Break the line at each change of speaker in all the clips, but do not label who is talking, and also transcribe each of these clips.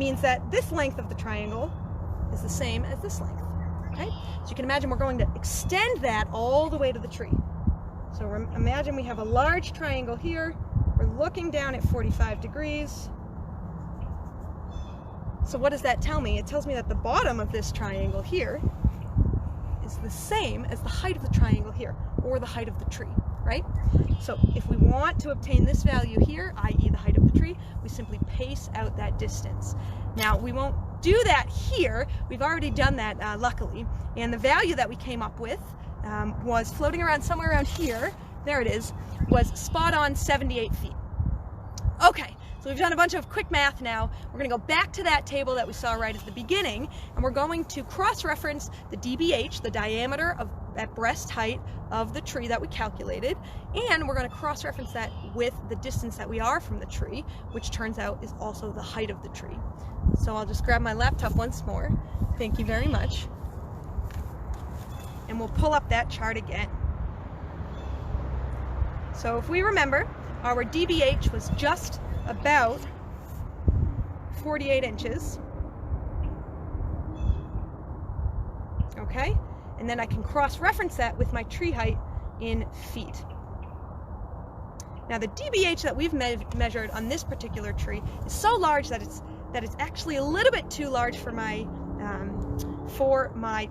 means that this length of the triangle is the same as this length. Okay? So you can imagine we're going to extend that all the way to the tree. So imagine we have a large triangle here. We're looking down at 45 degrees. So what does that tell me? It tells me that the bottom of this triangle here is the same as the height of the triangle here, or the height of the tree, right? So if we want to obtain this value here, i.e. the height of the tree, we simply pace out that distance. Now, we won't do that here. We've already done that, luckily. And the value that we came up with was floating around somewhere around here. There it is, was spot on 78 feet. Okay. So we've done a bunch of quick math now. We're going to go back to that table that we saw right at the beginning, and we're going to cross-reference the DBH, the diameter at breast height of the tree that we calculated, and we're going to cross-reference that with the distance that we are from the tree, which turns out is also the height of the tree. So I'll just grab my laptop once more. Thank you very much. And we'll pull up that chart again. So if we remember, our DBH was just about 48 inches. Okay, and then I can cross-reference that with my tree height in feet. Now the DBH that we've measured on this particular tree is so large that it's actually a little bit too large for my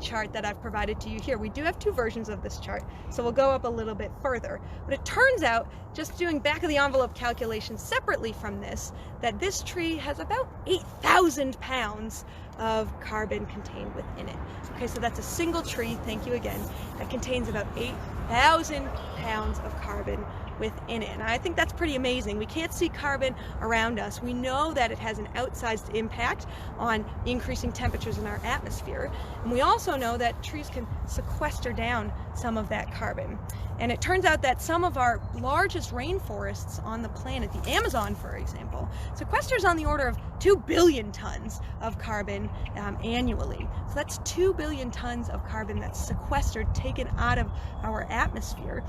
chart that I've provided to you here. We do have two versions of this chart, so we'll go up a little bit further. But it turns out, just doing back of the envelope calculations separately from this, that this tree has about 8,000 pounds of carbon contained within it. Okay, so that's a single tree, thank you again, that contains about 8,000 pounds of carbon within it. And I think that's pretty amazing. We can't see carbon around us. We know that it has an outsized impact on increasing temperatures in our atmosphere. And we also know that trees can sequester down some of that carbon. And it turns out that some of our largest rainforests on the planet, the Amazon, for example, sequesters on the order of 2 billion tons of carbon annually. So that's 2 billion tons of carbon that's sequestered, taken out of our atmosphere,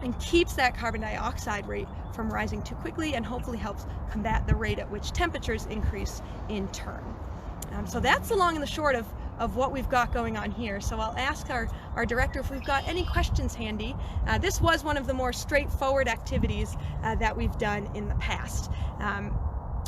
and keeps that carbon dioxide rate from rising too quickly, and hopefully helps combat the rate at which temperatures increase in turn. So that's the long and the short of what we've got going on here. So I'll ask our director if we've got any questions handy. This was one of the more straightforward activities that we've done in the past.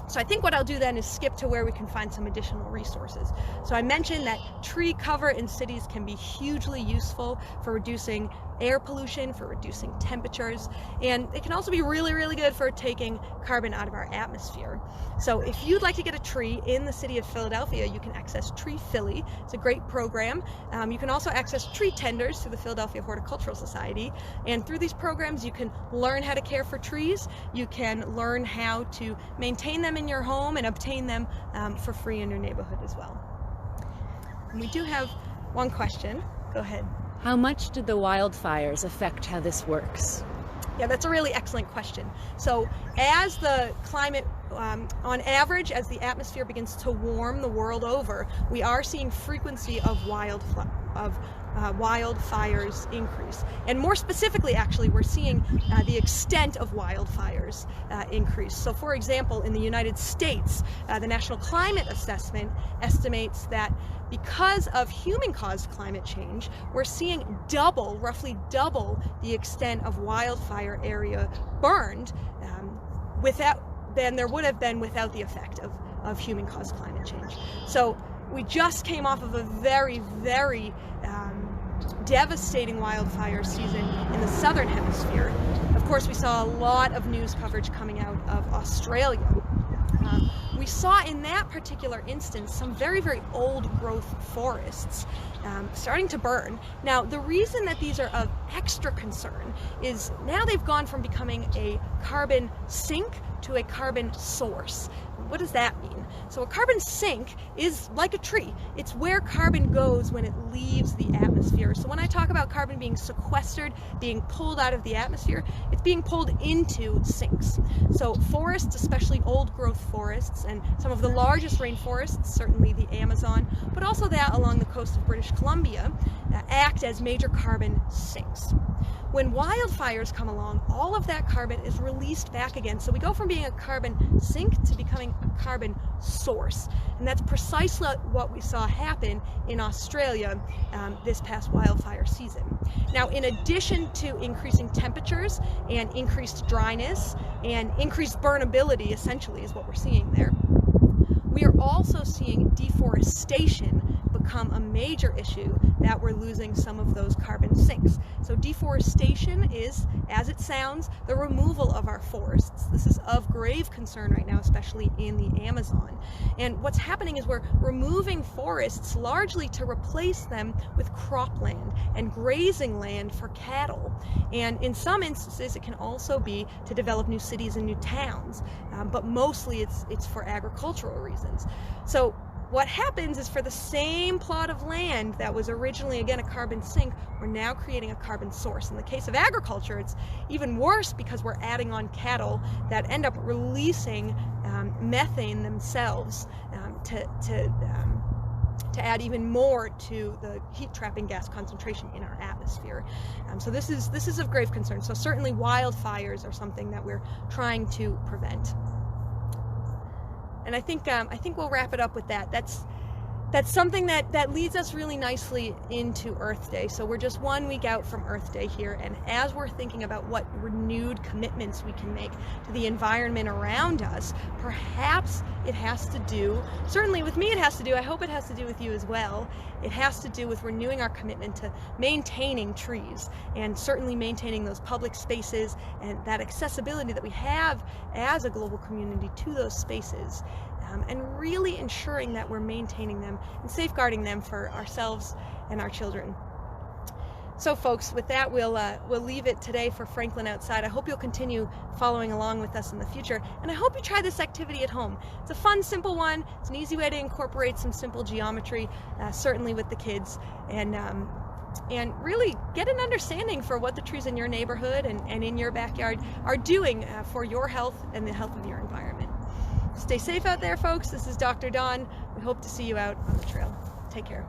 So I think what I'll do then is skip to where we can find some additional resources. So I mentioned that tree cover in cities can be hugely useful for reducing air pollution, for reducing temperatures, and it can also be really, really good for taking carbon out of our atmosphere. So if you'd like to get a tree in the city of Philadelphia, you can access Tree Philly. It's a great program. You can also access tree tenders through the Philadelphia Horticultural Society, and through these programs you can learn how to care for trees, you can learn how to maintain them in your home and obtain them for free in your neighborhood as well. And we do have one question. Go ahead.
How much did the wildfires affect how this works?
Yeah, that's a really excellent question. So as the climate, on average, as the atmosphere begins to warm the world over, we are seeing frequency of wildfires increase. And more specifically, actually, we're seeing the extent of wildfires increase. So for example, in the United States, the National Climate Assessment estimates that because of human-caused climate change, we're seeing roughly double the extent of wildfire area burned than there would have been without the effect of human-caused climate change. So we just came off of a very, very devastating wildfire season in the southern hemisphere. Of course, we saw a lot of news coverage coming out of Australia. We saw in that particular instance some very, very old growth forests starting to burn. Now, the reason that these are of extra concern is now they've gone from becoming a carbon sink to a carbon source. What does that mean? So a carbon sink is like a tree. It's where carbon goes when it leaves the atmosphere. So when I talk about carbon being sequestered, being pulled out of the atmosphere, it's being pulled into sinks. So forests, especially old growth forests, and some of the largest rainforests, certainly the Amazon, but also that along the coast of British Columbia, act as major carbon sinks. When wildfires come along, all of that carbon is released back again. So we go from being a carbon sink to becoming a carbon source. And that's precisely what we saw happen in Australia this past wildfire season. Now, in addition to increasing temperatures and increased dryness and increased burnability, essentially, is what we're seeing there, we are also seeing deforestation become a major issue, that we're losing some of those carbon sinks. So deforestation is, as it sounds, the removal of our forests. This is of grave concern right now, especially in the Amazon. And what's happening is we're removing forests largely to replace them with cropland and grazing land for cattle. And in some instances, it can also be to develop new cities and new towns, but mostly it's for agricultural reasons. So what happens is, for the same plot of land that was originally, again, a carbon sink, we're now creating a carbon source. In the case of agriculture, it's even worse because we're adding on cattle that end up releasing methane themselves to add even more to the heat-trapping gas concentration in our atmosphere. So this is of grave concern. So certainly wildfires are something that we're trying to prevent. And I think we'll wrap it up with that. That's something that leads us really nicely into Earth Day. So we're just 1 week out from Earth Day here, and as we're thinking about what renewed commitments we can make to the environment around us, perhaps it has to do, certainly with me it has to do, I hope it has to do with you as well, it has to do with renewing our commitment to maintaining trees, and certainly maintaining those public spaces and that accessibility that we have as a global community to those spaces. And really ensuring that we're maintaining them and safeguarding them for ourselves and our children. So folks, with that, we'll leave it today for Franklin Outside. I hope you'll continue following along with us in the future, and I hope you try this activity at home. It's a fun, simple one. It's an easy way to incorporate some simple geometry, certainly with the kids, and really get an understanding for what the trees in your neighborhood and in your backyard are doing for your health and the health of your environment. Stay safe out there, folks. This is Dr. Dawn. We hope to see you out on the trail. Take care.